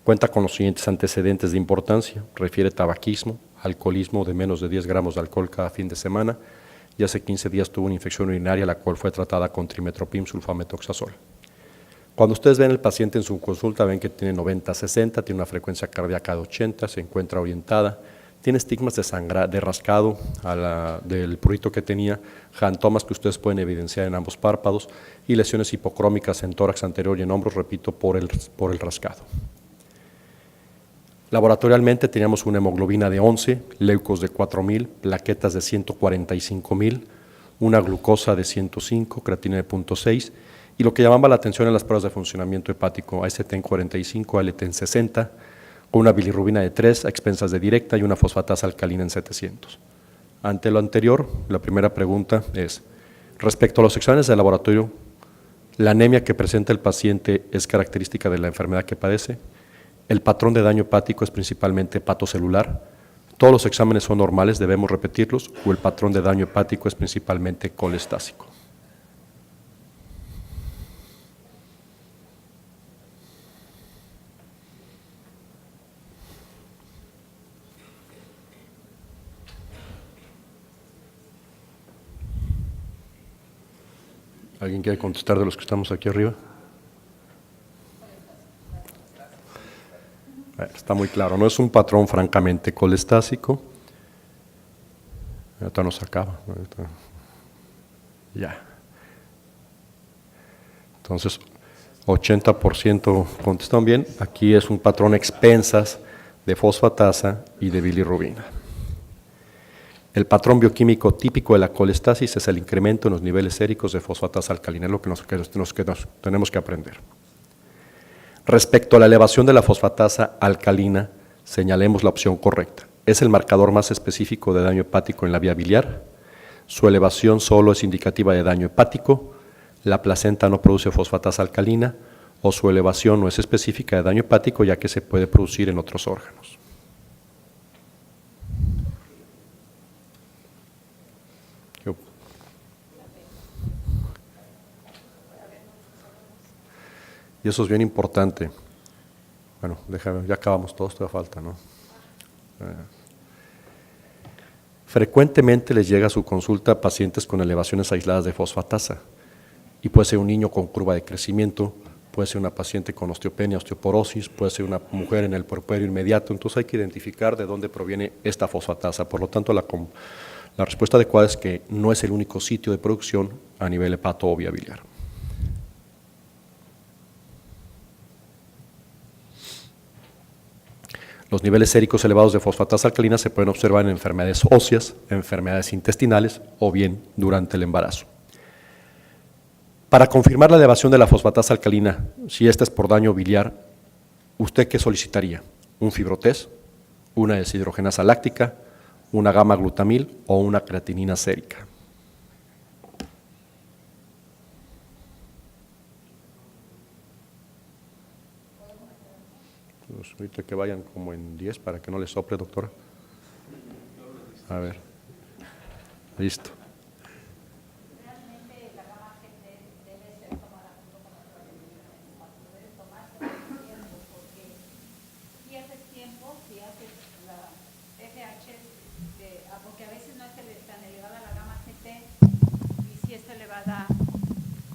Cuenta con los siguientes antecedentes de importancia: refiere tabaquismo, alcoholismo de menos de 10 gramos de alcohol cada fin de semana, y hace 15 días tuvo una infección urinaria, la cual fue tratada con trimmetoprim sulfametoxazol. Cuando ustedes ven al paciente en su consulta, ven que tiene 90-60, tiene una frecuencia cardíaca de 80, se encuentra orientada, tiene estigmas de rascado del prurito que tenía, jantomas que ustedes pueden evidenciar en ambos párpados y lesiones hipocrómicas en tórax anterior y en hombros, repito, por el rascado. Laboratorialmente teníamos una hemoglobina de 11, leucos de 4.000, plaquetas de 145.000, una glucosa de 105, creatina de 0.6, y lo que llamaba la atención en las pruebas de funcionamiento hepático, AST en 45, ALT en 60, con una bilirrubina de 3 a expensas de directa y una fosfatasa alcalina en 700. Ante lo anterior, la primera pregunta es, respecto a los exámenes de laboratorio, ¿la anemia que presenta el paciente es característica de la enfermedad que padece? ¿El patrón de daño hepático es principalmente hepatocelular? ¿Todos los exámenes son normales, debemos repetirlos? ¿O el patrón de daño hepático es principalmente colestásico? ¿Alguien quiere contestar de los que estamos aquí arriba? Está muy claro, no es un patrón francamente colestásico. Ahorita nos acaba. Ya. Entonces, 80% contestaron bien. Aquí es un patrón a expensas de fosfatasa y de bilirrubina. El patrón bioquímico típico de la colestasis es el incremento en los niveles séricos de fosfatasa alcalina, es lo que nos tenemos que aprender. Respecto a la elevación de la fosfatasa alcalina, señalemos la opción correcta. Es el marcador más específico de daño hepático en la vía biliar. Su elevación solo es indicativa de daño hepático. La placenta no produce fosfatasa alcalina, o su elevación no es específica de daño hepático, ya que se puede producir en otros órganos. Y eso es bien importante. Bueno, déjame, ya acabamos todos, todavía falta, ¿no? Frecuentemente les llega a su consulta pacientes con elevaciones aisladas de fosfatasa, y puede ser un niño con curva de crecimiento, puede ser una paciente con osteopenia, osteoporosis, puede ser una mujer en el puerperio inmediato. Entonces hay que identificar de dónde proviene esta fosfatasa. Por lo tanto, la respuesta adecuada es que no es el único sitio de producción a nivel hepato o vía biliar. Los niveles séricos elevados de fosfatasa alcalina se pueden observar en enfermedades óseas, enfermedades intestinales o bien durante el embarazo. Para confirmar la elevación de la fosfatasa alcalina, si esta es por daño biliar, ¿usted qué solicitaría? ¿Un fibrotest, una deshidrogenasa láctica, una gamma-glutamil o una creatinina sérica? Pues ahorita que vayan como en 10 para que no les sople, doctora. A ver. Listo. Realmente la gamma GT debe ser tomada junto con la creatinina para poder tomarse el tiempo, porque pierdes tiempo si haces la FH, porque a veces no es tan elevada la gamma GT y si está elevada.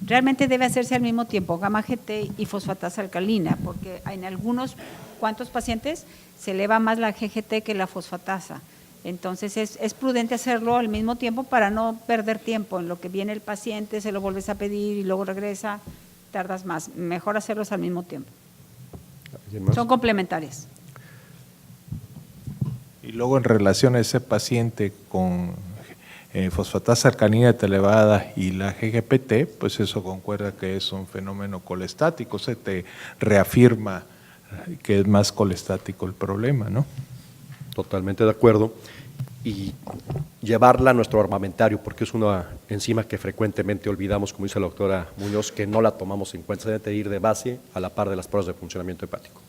Realmente debe hacerse al mismo tiempo gamma GT y fosfatasa alcalina, porque en algunos cuantos pacientes se eleva más la GGT que la fosfatasa. Entonces es prudente hacerlo al mismo tiempo para no perder tiempo en lo que viene el paciente, se lo vuelves a pedir y luego regresa, tardas más. Mejor hacerlos al mismo tiempo. Son complementarias. Y luego en relación a ese paciente con fosfatasa alcalina elevada y la GGPT, pues eso concuerda que es un fenómeno colestático, se te reafirma que es más colestático el problema, ¿no? Totalmente de acuerdo. Y llevarla a nuestro armamentario, porque es una enzima que frecuentemente olvidamos, como dice la doctora Muñoz, que no la tomamos en cuenta, se debe ir de base a la par de las pruebas de funcionamiento hepático.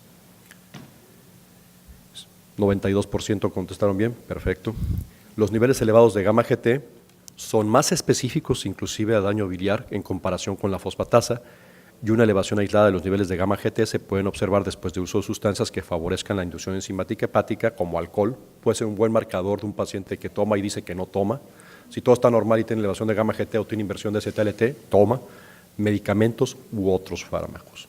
92% contestaron bien, perfecto. Los niveles elevados de gamma GT son más específicos inclusive a daño biliar en comparación con la fosfatasa. y una elevación aislada de los niveles de gamma GT se pueden observar después de uso de sustancias que favorezcan la inducción enzimática hepática, como alcohol. Puede ser un buen marcador de un paciente que toma y dice que no toma. Si todo está normal y tiene elevación de gamma GT o tiene inversión de ZLT, toma medicamentos u otros fármacos.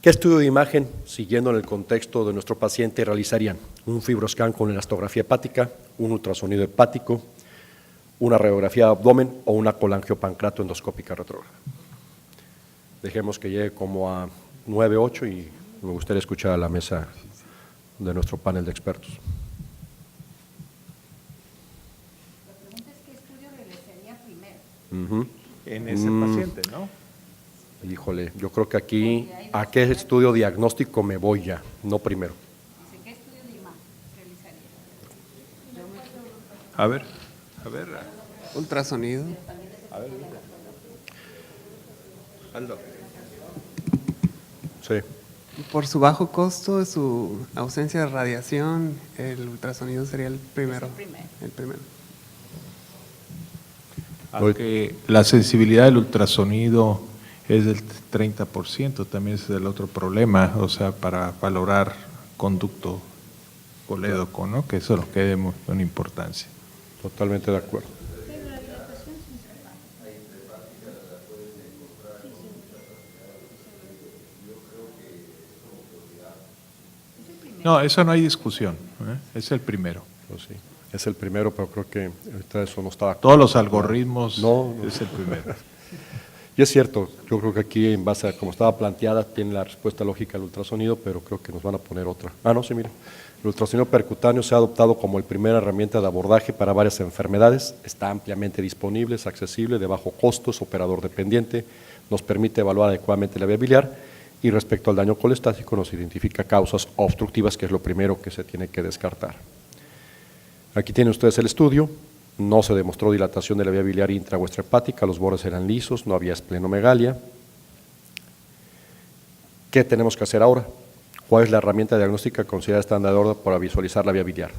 ¿Qué estudio de imagen, siguiendo en el contexto de nuestro paciente, realizarían? Un fibroscan con elastografía hepática, un ultrasonido hepático, una radiografía de abdomen o una colangiopancreato endoscópica retrógrada. Dejemos que llegue como a 9, 8 y me gustaría escuchar a la mesa de nuestro panel de expertos. La pregunta es qué estudio realizaría primero. En ese paciente, ¿no? Híjole, yo creo que aquí, ¿a qué estudio diagnóstico me voy ya? No primero. Dice, ¿qué estudio de imagen realizaría? A ver. Ultrasonido. Aldo. Sí. Por su bajo costo, su ausencia de radiación, el ultrasonido sería el primero. El primero. Aunque la sensibilidad del ultrasonido es del 30%, también es el otro problema, o sea, para valorar conducto colédoco, ¿no? Que eso nos quede una importancia. Totalmente de acuerdo. No, eso no hay discusión, es el primero. Pues sí, es el primero, pero creo que ahorita eso no estaba. Todos los algoritmos No. es el primero. Y es cierto, yo creo que aquí en base a como estaba planteada tiene la respuesta lógica al ultrasonido, pero creo que nos van a poner otra. No, sí, mira. El ultrasonido percutáneo se ha adoptado como la primera herramienta de abordaje para varias enfermedades, está ampliamente disponible, es accesible, de bajo costo, es operador dependiente, nos permite evaluar adecuadamente la vía biliar y respecto al daño colestático nos identifica causas obstructivas, que es lo primero que se tiene que descartar. Aquí tienen ustedes el estudio. No se demostró dilatación de la vía biliar intra o extrahepática, los bordes eran lisos, no había esplenomegalia. ¿Qué tenemos que hacer ahora? ¿Cuál es la herramienta diagnóstica considerada estándar de orden para visualizar la vía biliar?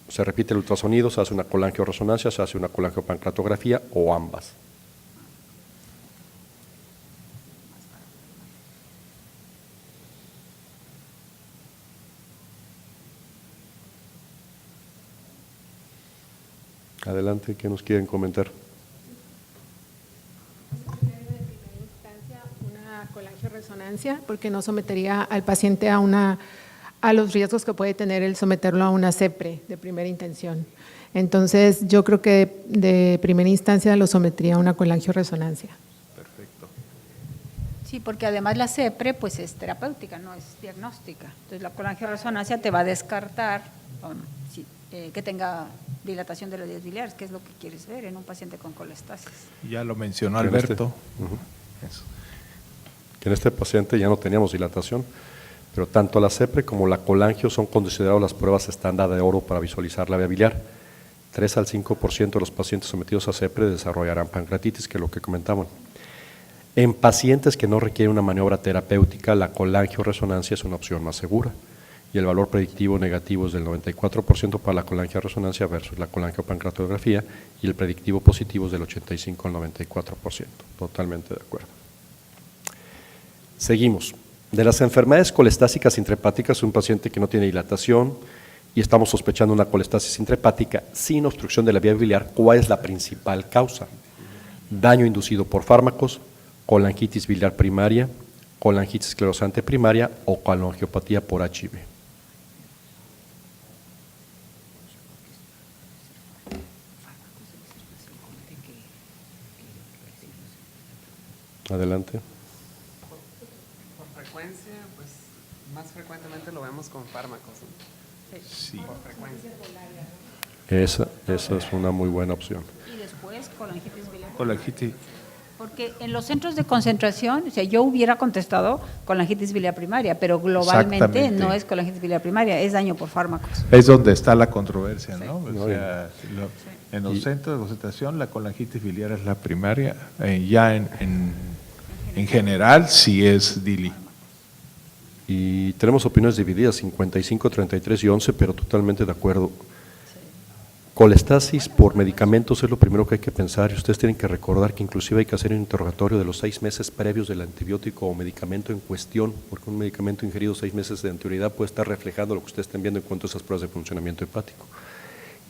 Se repite el ultrasonido, se hace una colangioresonancia, se hace una colangiopancreatografía o ambas. Adelante, ¿qué nos quieren comentar? Una colangioresonancia, porque no sometería al paciente a los riesgos que puede tener el someterlo a una CEPRE de primera intención. Entonces, yo creo que de primera instancia lo sometería a una colangioresonancia. Perfecto. Sí, porque además la CEPRE pues es terapéutica, no es diagnóstica. Entonces la colangioresonancia te va a descartar que tenga dilatación de las vías biliares, que es lo que quieres ver en un paciente con colestasis. Ya lo mencionó Que en Alberto. Eso. Que en este paciente ya no teníamos dilatación, pero tanto la CEPRE como la colangio son consideradas las pruebas estándar de oro para visualizar la vía biliar. 3 al 5% de los pacientes sometidos a CEPRE desarrollarán pancreatitis, que es lo que comentaban. En pacientes que no requieren una maniobra terapéutica, la colangioresonancia es una opción más segura y el valor predictivo negativo es del 94% para la colangioresonancia versus la colangiopancreatografía y el predictivo positivo es del 85 al 94%. Totalmente de acuerdo. Seguimos. De las enfermedades colestásicas intrahepáticas, un paciente que no tiene dilatación y estamos sospechando una colestasis intrahepática sin obstrucción de la vía biliar, ¿cuál es la principal causa? Daño inducido por fármacos, colangitis biliar primaria, colangitis esclerosante primaria o colangiopatía por HIV. Adelante. Por frecuencia, pues más frecuentemente lo vemos con fármacos, ¿no? Sí. Por frecuencia. Esa es una muy buena opción. Y después colangitis biliar. Colangitis. Porque en los centros de concentración, o sea, yo hubiera contestado colangitis biliar primaria, pero globalmente Exactamente. no es colangitis biliar primaria, es daño por fármacos. Es donde está la controversia, ¿no? O No, sea, en los centros de concentración la colangitis biliar es la primaria, ya en general sí es DILI. Y tenemos opiniones divididas, 55, 33 y 11, pero totalmente de acuerdo. Colestasis por medicamentos es lo primero que hay que pensar, y ustedes tienen que recordar que inclusive hay que hacer un interrogatorio de los 6 meses previos del antibiótico o medicamento en cuestión, porque un medicamento ingerido 6 meses de anterioridad puede estar reflejando lo que ustedes estén viendo en cuanto a esas pruebas de funcionamiento hepático.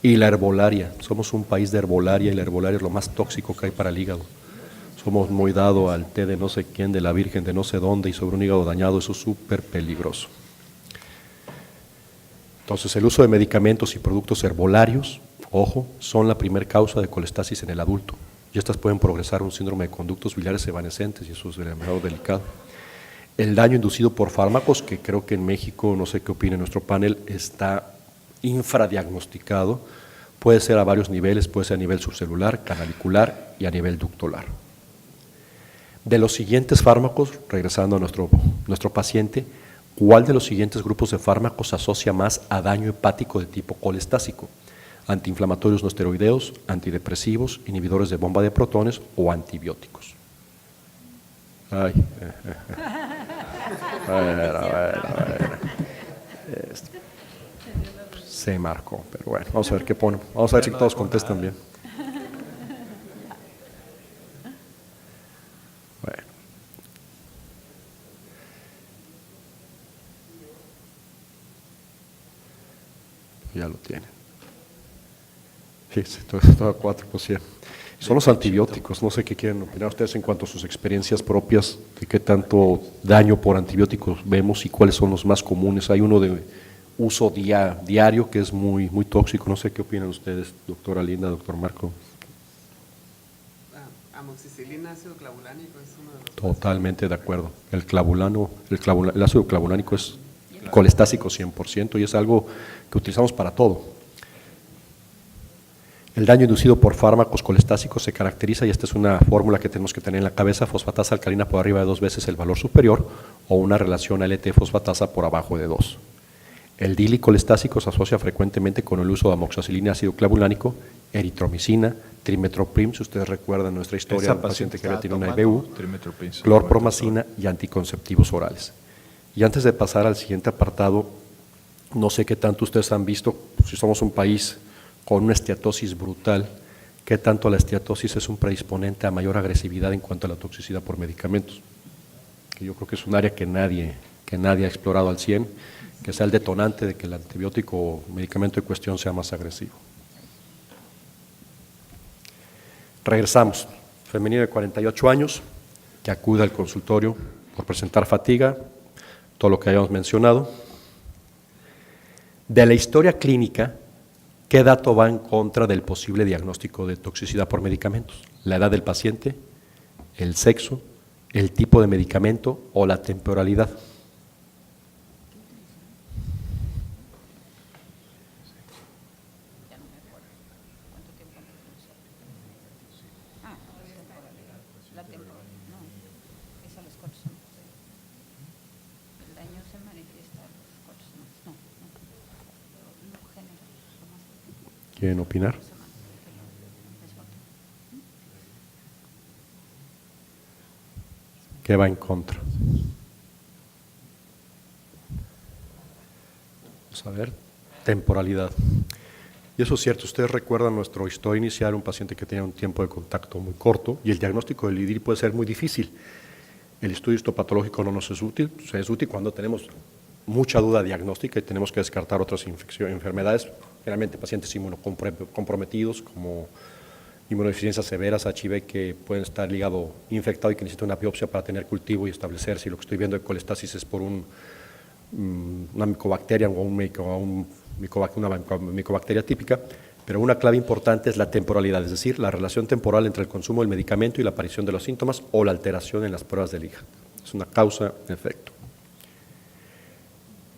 Y la herbolaria, somos un país de herbolaria y la herbolaria es lo más tóxico que hay para el hígado. Somos muy dados al té de no sé quién, de la virgen de no sé dónde, y sobre un hígado dañado, eso es súper peligroso. Entonces, el uso de medicamentos y productos herbolarios, ojo, son la primera causa de colestasis en el adulto. Y estas pueden progresar a un síndrome de conductos biliares evanescentes, y eso es demasiado delicado. El daño inducido por fármacos, que creo que en México, no sé qué opina nuestro panel, está infradiagnosticado, puede ser a varios niveles, puede ser a nivel subcelular, canalicular y a nivel ductular. De los siguientes fármacos, regresando a nuestro paciente, ¿cuál de los siguientes grupos de fármacos se asocia más a daño hepático de tipo colestásico? Antiinflamatorios no esteroideos, antidepresivos, inhibidores de bomba de protones o antibióticos. Ay, a ver. Se marcó, pero bueno, vamos a ver qué pone. Vamos a ver si todos contestan bien. Bueno. Ya lo tienen. Sí, todo a 4%. Son los antibióticos, no sé qué quieren opinar ustedes en cuanto a sus experiencias propias, de qué tanto daño por antibióticos vemos y cuáles son los más comunes. Hay uno de uso diario que es muy tóxico, no sé qué opinan ustedes, doctora Linda, doctor Marco. Amoxicilina, ácido clavulánico es uno de los… Totalmente de acuerdo. El ácido clavulánico es colestásico 100% y es algo que utilizamos para todo. El daño inducido por fármacos colestásicos se caracteriza, y esta es una fórmula que tenemos que tener en la cabeza, fosfatasa alcalina por arriba de 2 veces el valor superior o una relación ALT-fosfatasa por abajo de 2. El dilicolestásico se asocia frecuentemente con el uso de amoxicilina, ácido clavulánico, eritromicina, trimetoprim, si ustedes recuerdan nuestra historia del paciente que había tenido una IBU, clorpromacina y anticonceptivos orales. Y antes de pasar al siguiente apartado, no sé qué tanto ustedes han visto, si somos un país con una esteatosis brutal, qué tanto la esteatosis es un predisponente a mayor agresividad en cuanto a la toxicidad por medicamentos. Que yo creo que es un área que nadie ha explorado al 100%, que sea el detonante de que el antibiótico o medicamento en cuestión sea más agresivo. Regresamos. Femenina de 48 años, que acude al consultorio por presentar fatiga, todo lo que hayamos mencionado. De la historia clínica, ¿qué dato va en contra del posible diagnóstico de toxicidad por medicamentos? ¿La edad del paciente, el sexo, el tipo de medicamento o la temporalidad? ¿Quieren opinar? ¿Qué va en contra? Vamos a ver, temporalidad. Y eso es cierto, ustedes recuerdan nuestra historia inicial, un paciente que tenía un tiempo de contacto muy corto y el diagnóstico del IDIL puede ser muy difícil. El estudio histopatológico no nos es útil, es útil cuando tenemos mucha duda diagnóstica y tenemos que descartar otras enfermedades, generalmente pacientes inmunocomprometidos como inmunodeficiencias severas, HIV, que pueden estar ligado infectado y que necesitan una biopsia para tener cultivo y establecer si lo que estoy viendo de colestasis es por una micobacteria o una micobacteria típica, pero una clave importante es la temporalidad, es decir, la relación temporal entre el consumo del medicamento y la aparición de los síntomas o la alteración en las pruebas del hígado. Es una causa-efecto.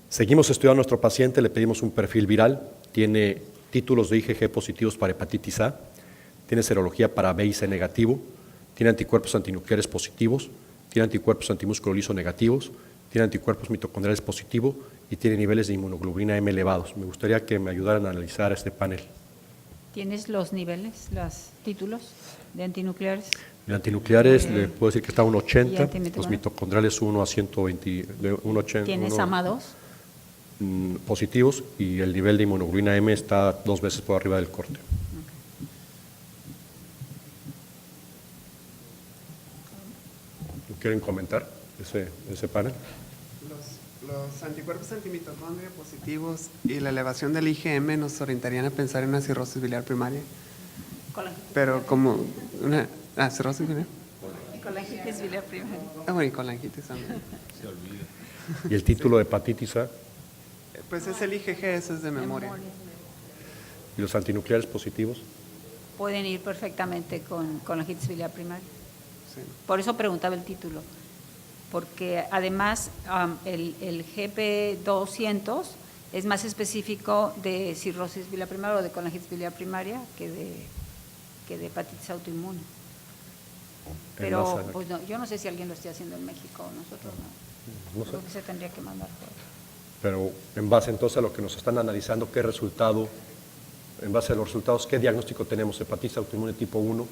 Seguimos estudiando a nuestro paciente, le pedimos un perfil viral, tiene títulos de IgG positivos para hepatitis A, tiene serología para B y C negativo, tiene anticuerpos antinucleares positivos, tiene anticuerpos antimúsculo liso negativos, tiene anticuerpos mitocondriales positivos y tiene niveles de inmunoglobulina M elevados. Me gustaría que me ayudaran a analizar este panel. ¿Tienes los niveles, los títulos de antinucleares? De antinucleares le puedo decir que está a 1,80, los mitocondriales 1 a 120, de 1,80. ¿Tienes AMA2? positivos y el nivel de inmunoglobulina M está 2 veces por arriba del corte. ¿Quieren comentar ese panel? Los anticuerpos antimitocondria positivos y la elevación del IgM nos orientarían a pensar en una cirrosis biliar primaria. Pero como una cirrosis biliar. Y colangitis biliar primaria. Bueno, y colangitis también. ¿Y el título de hepatitis A? Pues es el IgG, ese es de memoria. ¿Y los antinucleares positivos? Pueden ir perfectamente con colangitis biliar primaria. Sí. Por eso preguntaba el título, porque además el GP200 es más específico de cirrosis biliar primaria o de colangitis biliar primaria que de hepatitis autoinmune. Pero pues no, yo no sé si alguien lo esté haciendo en México o nosotros no. No sé. Creo que se tendría que mandar fuera. Pero en base entonces a lo que nos están analizando, ¿qué resultado, en base a los resultados, qué diagnóstico tenemos? Hepatitis autoinmune tipo 1,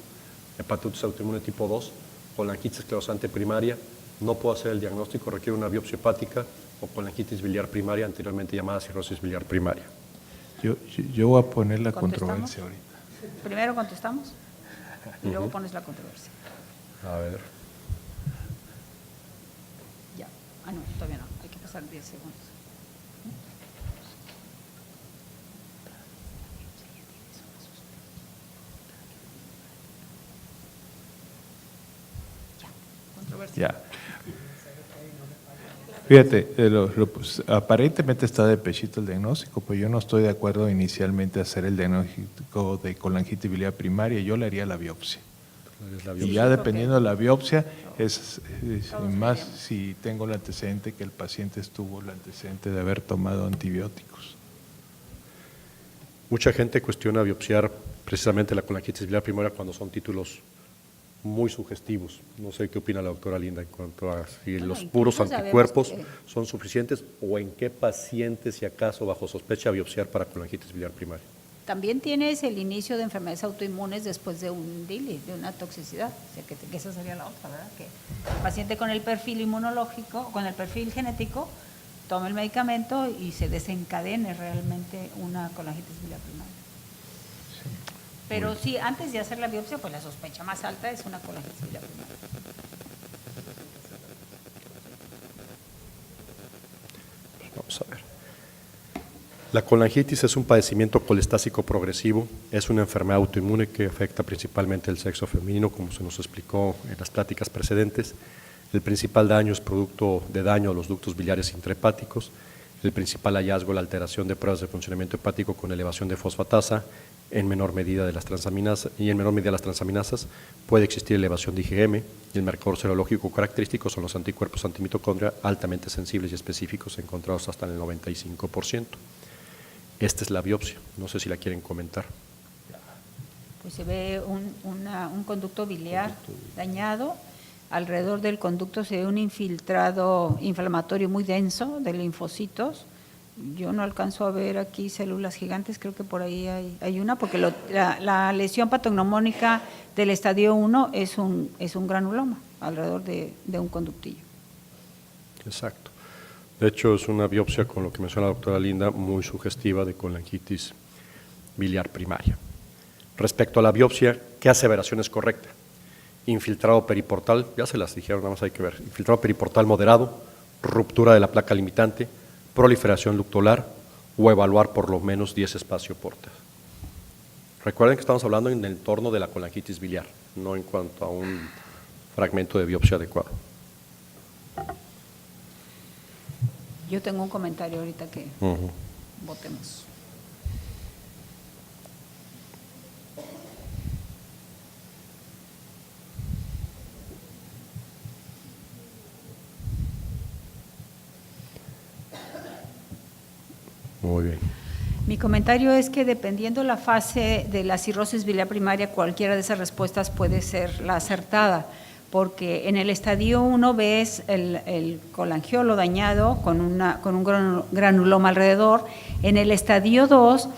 hepatitis autoinmune tipo 2, colangitis esclerosante primaria, no puedo hacer el diagnóstico, requiere una biopsia hepática o colangitis biliar primaria, anteriormente llamada cirrosis biliar primaria. Yo voy a poner la ¿Contestamos? controversia ahorita. Primero contestamos y luego pones la controversia. A ver. Ya. Ah, no, todavía no. Hay que pasar 10 segundos. Ya. Controversia. Ya. Fíjate, pues, aparentemente está de pechito el diagnóstico, pues yo no estoy de acuerdo inicialmente a hacer el diagnóstico de colangitis biliar primaria, yo le haría la biopsia. Es la Y biopsia. ya dependiendo de la biopsia, es más si tengo el antecedente que el paciente estuvo el antecedente de haber tomado antibióticos. Mucha gente cuestiona biopsiar precisamente la colangitis biliar primaria cuando son títulos muy sugestivos. No sé qué opina la doctora Linda en cuanto a si Bueno, los incluso puros sabemos anticuerpos que- son suficientes o en qué pacientes, si acaso, bajo sospecha, biopsiar para colangitis biliar primaria. También tienes el inicio de enfermedades autoinmunes después de un DILI, de una toxicidad. O sea, que esa sería la otra, ¿verdad? Que el paciente con el perfil inmunológico, con el perfil genético, tome el medicamento y se desencadene realmente una colangitis biliar primaria. Pero sí, antes de hacer la biopsia, pues la sospecha más alta es una colangitis biliar primaria. Vamos a ver. La colangitis es un padecimiento colestásico progresivo, es una enfermedad autoinmune que afecta principalmente el sexo femenino, como se nos explicó en las pláticas precedentes. El principal daño es producto de daño a los ductos biliares intrahepáticos. El principal hallazgo es la alteración de pruebas de funcionamiento hepático con elevación de fosfatasa, en menor medida de las transaminasas, y en menor medida las transaminasas. Puede existir elevación de IgM, y el marcador serológico característico son los anticuerpos antimitocondria altamente sensibles y específicos, encontrados hasta en el 95%. Esta es la biopsia, no sé si la quieren comentar. Pues se ve un conducto biliar dañado. Alrededor del conducto se ve un infiltrado inflamatorio muy denso de linfocitos. Yo no alcanzo a ver aquí células gigantes, creo que por ahí hay una, porque la lesión patognomónica del estadio 1 es un granuloma alrededor de un conductillo. Exacto. De hecho, es una biopsia, con lo que menciona la doctora Linda, muy sugestiva de colangitis biliar primaria. Respecto a la biopsia, ¿qué aseveración es correcta? Infiltrado periportal, ya se las dijeron, nada más hay que ver. Infiltrado periportal moderado, ruptura de la placa limitante, proliferación ductular o evaluar por lo menos 10 espacio-portas. Recuerden que estamos hablando en el entorno de la colangitis biliar, no en cuanto a un fragmento de biopsia adecuado. Yo tengo un comentario ahorita que Ujú. votemos. Muy bien. Mi comentario es que dependiendo la fase de la cirrosis biliar primaria, cualquiera de esas respuestas puede ser la acertada, porque en el estadio 1 ves el colangiolo dañado con un granuloma alrededor. En el estadio 2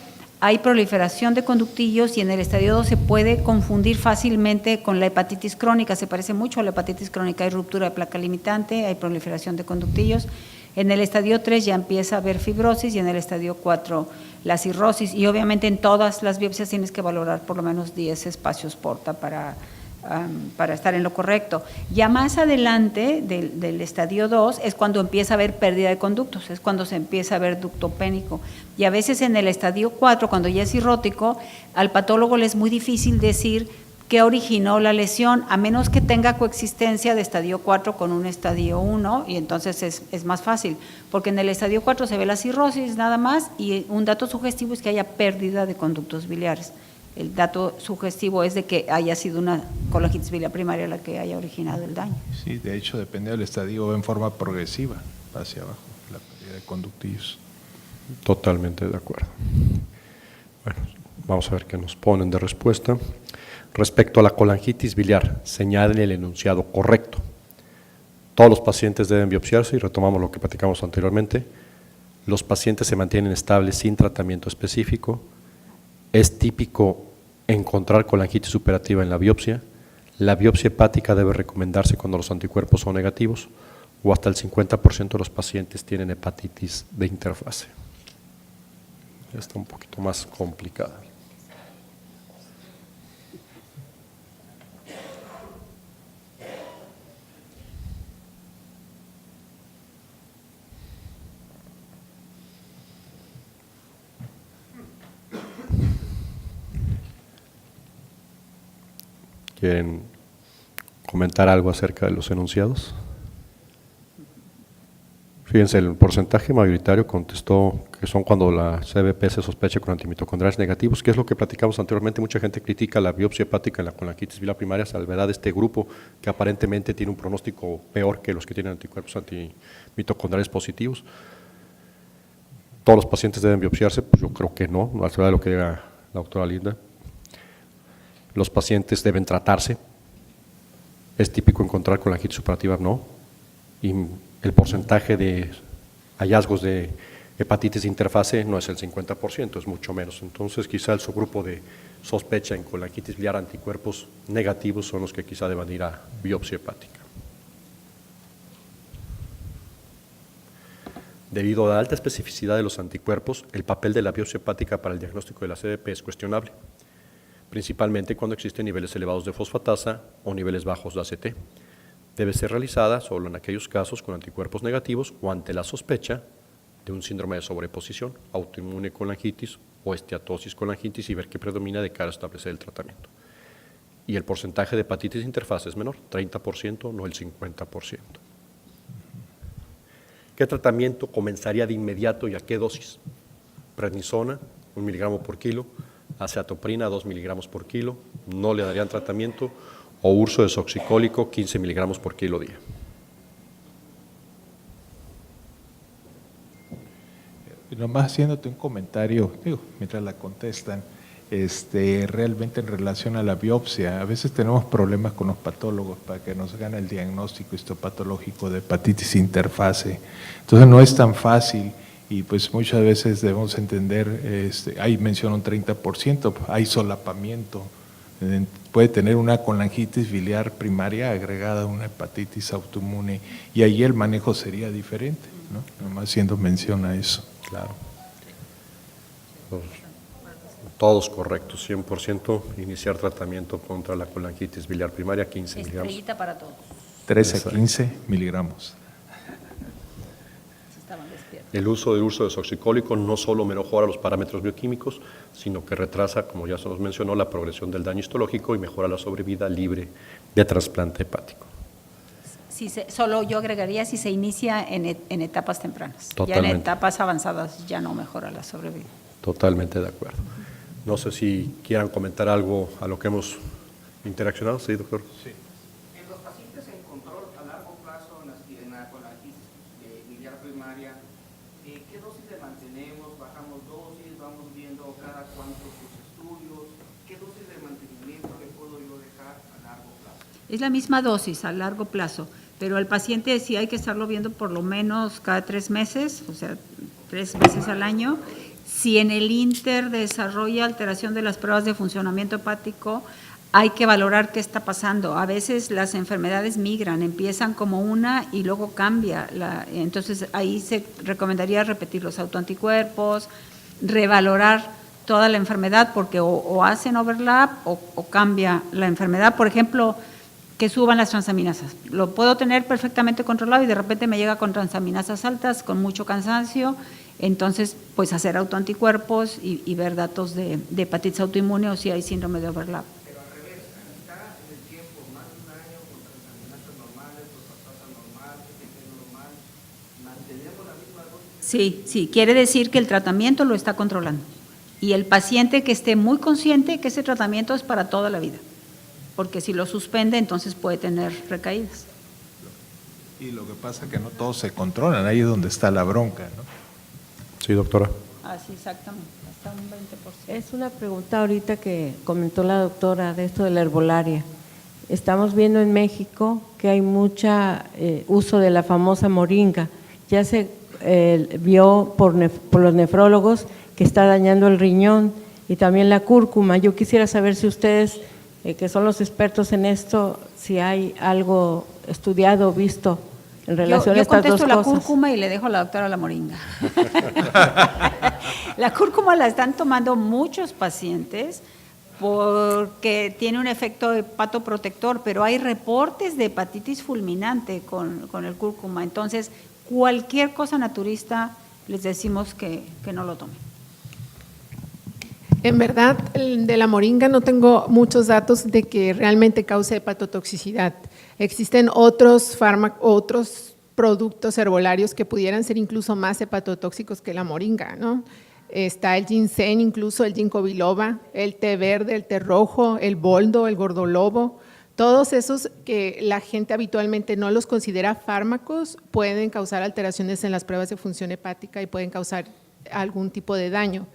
hay proliferación de conductillos y en el estadio 2 se puede confundir fácilmente con la hepatitis crónica, se parece mucho a la hepatitis crónica, hay ruptura de placa limitante, hay proliferación de conductillos. En el estadio 3 ya empieza a haber fibrosis y en el estadio 4 la cirrosis, y obviamente en todas las biopsias tienes que valorar por lo menos 10 espacios porta para estar en lo correcto. Ya más adelante del estadio 2 es cuando empieza a haber pérdida de conductos, es cuando se empieza a ver ducto pénico. Y a veces en el estadio 4, cuando ya es cirrótico, al patólogo le es muy difícil decir qué originó la lesión, a menos que tenga coexistencia de estadio 4 con un estadio 1, y entonces es más fácil, porque en el estadio 4 se ve la cirrosis nada más, y un dato sugestivo es que haya pérdida de conductos biliares. El dato sugestivo es de que haya sido una colangitis biliar primaria la que haya originado el daño. Sí, de hecho, depende del estadio, va en forma progresiva hacia abajo, la pérdida de conductillos. Totalmente de acuerdo. Bueno, vamos a ver qué nos ponen de respuesta. Respecto a la colangitis biliar, señalen el enunciado correcto. Todos los pacientes deben biopsiarse, y retomamos lo que platicamos anteriormente. Los pacientes se mantienen estables sin tratamiento específico. Es típico encontrar colangitis superativa en la biopsia. La biopsia hepática debe recomendarse cuando los anticuerpos son negativos, o hasta el 50% de los pacientes tienen hepatitis de interfase. Está un poquito más complicada. ¿Quieren comentar algo acerca de los enunciados? Fíjense, el porcentaje mayoritario contestó que son cuando la CBP se sospecha con antimitocondriales negativos, que es lo que platicamos anteriormente. Mucha gente critica la biopsia hepática en la colangitis biliar primaria, salvedad de este grupo que aparentemente tiene un pronóstico peor que los que tienen anticuerpos antimitocondriales positivos. ¿Todos los pacientes deben biopsiarse? Pues yo creo que no, a salvedad de lo que diga la doctora Linda. Los pacientes deben tratarse. Es típico encontrar colangitis superativa, no. Y el porcentaje de hallazgos de hepatitis de interfase no es el 50%, es mucho menos. Entonces, quizá el subgrupo de sospecha en colangitis biliar anticuerpos negativos son los que quizá deban ir a biopsia hepática. Debido a la alta especificidad de los anticuerpos, el papel de la biopsia hepática para el diagnóstico de la CBP es cuestionable, principalmente cuando existen niveles elevados de fosfatasa o niveles bajos de ACT. Debe ser realizada solo en aquellos casos con anticuerpos negativos o ante la sospecha de un síndrome de sobreposición, autoinmune colangitis o esteatosis colangitis, y ver qué predomina de cara a establecer el tratamiento. Y el porcentaje de hepatitis de interfase es menor, 30%, no el 50%. ¿Qué tratamiento comenzaría de inmediato y a qué dosis? Prednisona, 1 miligramo por kilo, acetoprina, 2 miligramos por kilo, no le darían tratamiento, o urso desoxicólico, 15 miligramos por kilo día. Nomás haciéndote un comentario, mientras la contestan, realmente en relación a la biopsia, a veces tenemos problemas con los patólogos para que nos hagan el diagnóstico histopatológico de hepatitis interfase. Entonces no es tan fácil y pues muchas veces debemos entender, ahí menciona un 30%, hay solapamiento. Puede tener una colangitis biliar primaria agregada a una hepatitis autoinmune y ahí el manejo sería diferente, ¿no? Nomás haciendo mención a eso. Claro. Todos correctos, 100%, iniciar tratamiento contra la colangitis biliar primaria, 15 miligramos. Estrellita para todos. 13 a 15 miligramos. Estaban despiertos. El uso del urso desoxicólico no solo mejora los parámetros bioquímicos, sino que retrasa, como ya se nos mencionó, la progresión del daño histológico y mejora la sobrevida libre de trasplante hepático. Solo yo agregaría si se inicia en etapas tempranas. Totalmente. Ya en etapas avanzadas ya no mejora la sobrevida. Totalmente de acuerdo. No sé si quieran comentar algo a lo que hemos interaccionado. Sí, doctor. Sí. En los pacientes en control a largo plazo en la colangitis biliar primaria, ¿qué dosis le mantenemos? ¿Bajamos dosis? ¿Vamos viendo cada cuánto sus estudios? ¿Qué dosis de mantenimiento le puedo yo dejar a largo plazo? Es la misma dosis a largo plazo, pero el paciente sí hay que estarlo viendo por lo menos cada 3 meses, o sea, 3 veces al año. Si en el inter desarrolla alteración de las pruebas de funcionamiento hepático, hay que valorar qué está pasando. A veces las enfermedades migran, empiezan como una y luego cambia. Entonces ahí se recomendaría repetir los autoanticuerpos, revalorar toda la enfermedad porque o hacen overlap o cambia la enfermedad. Por ejemplo, que suban las transaminasas. Lo puedo tener perfectamente controlado y de repente me llega con transaminasas altas, con mucho cansancio. Entonces, pues hacer autoanticuerpos y ver datos de hepatitis autoinmune o si hay síndrome de overlap. Pero al revés, está en el tiempo más de un año con transaminasas normales, fosfatasa normal, TGP normal, mantenemos la misma dosis. Sí, quiere decir que el tratamiento lo está controlando. Y el paciente que esté muy consciente que ese tratamiento es para toda la vida. Porque si lo suspende, entonces puede tener recaídas. Y lo que pasa es que no todos se controlan, ahí es donde está la bronca, ¿no? Sí, doctora. Así exactamente, hasta un 20%. Es una pregunta ahorita que comentó la doctora de esto de la herbolaria. Estamos viendo en México que hay mucha uso de la famosa moringa. Ya se vio por los nefrólogos que está dañando el riñón y también la cúrcuma. Yo quisiera saber si ustedes, que son los expertos en esto, si hay algo estudiado, visto en relación a yo estas dos contesto la cosas. cúrcuma y le dejo a la doctora la moringa. La cúrcuma la están tomando muchos pacientes porque tiene un efecto hepatoprotector, pero hay reportes de hepatitis fulminante con el cúrcuma. Entonces, cualquier cosa naturista les decimos que no lo tomen. En verdad, de la moringa no tengo muchos datos de que realmente cause hepatotoxicidad. Existen otros productos herbolarios que pudieran ser incluso más hepatotóxicos que la moringa, ¿no? Está el ginseng, incluso el ginkgo biloba, el té verde, el té rojo, el boldo, el gordolobo. Todos esos que la gente habitualmente no los considera fármacos pueden causar alteraciones en las pruebas de función hepática y pueden causar algún tipo de daño.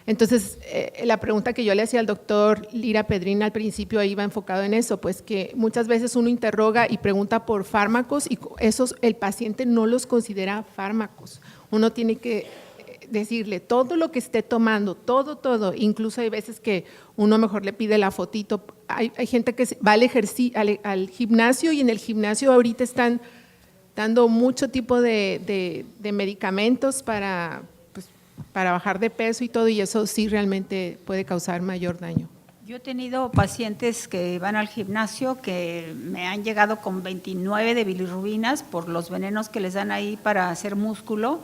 Entonces, la pregunta que yo le hacía al doctor Lira Pedrín al principio iba enfocado en eso, pues que muchas veces uno interroga y pregunta por fármacos y esos el paciente no los considera fármacos. Uno tiene que decirle todo lo que esté tomando, todo, incluso hay veces que uno mejor le pide la fotito. Hay gente que va al gimnasio y en el gimnasio ahorita están dando mucho tipo de medicamentos para bajar de peso y todo, y eso sí realmente puede causar mayor daño. Yo he tenido pacientes que van al gimnasio que me han llegado con 29 de bilirrubinas por los venenos que les dan ahí para hacer músculo.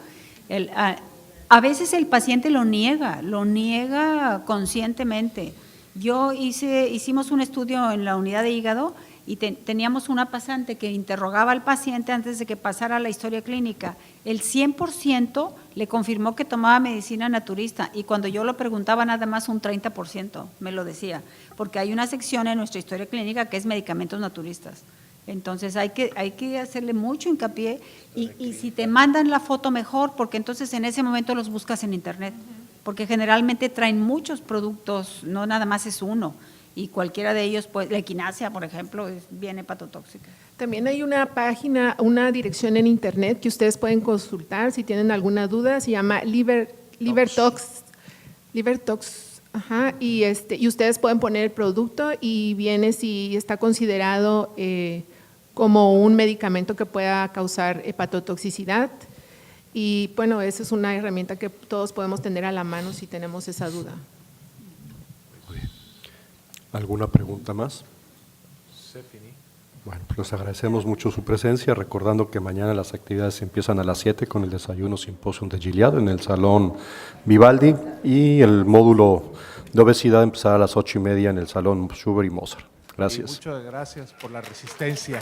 A veces el paciente lo niega conscientemente. Hicimos un estudio en la unidad de hígado y teníamos una pasante que interrogaba al paciente antes de que pasara la historia clínica. El 100% le confirmó que tomaba medicina naturista y cuando yo lo preguntaba nada más un 30% me lo decía, porque hay una sección en nuestra historia clínica que es medicamentos naturistas. Entonces hay que hacerle mucho hincapié y si te mandan la foto mejor, porque entonces en ese momento los buscas en internet, porque generalmente traen muchos productos, no nada más es uno. Y cualquiera de ellos, pues la equinacia, por ejemplo, es bien hepatotóxica. También hay una página, una dirección en internet que ustedes pueden consultar si tienen alguna duda, se llama LiverTox, y ustedes pueden poner el producto y viene si está considerado como un medicamento que pueda causar hepatotoxicidad. Y bueno, esa es una herramienta que todos podemos tener a la mano si tenemos esa duda. ¿Alguna pregunta más? Bueno, pues les agradecemos mucho su presencia, recordando que mañana las actividades empiezan a las 7 con el desayuno simposium de Gilead en el Salón Vivaldi y el módulo de obesidad empezará a las 8:30 en el Salón Schubert y Mozart. Gracias. Y muchas gracias por la resistencia.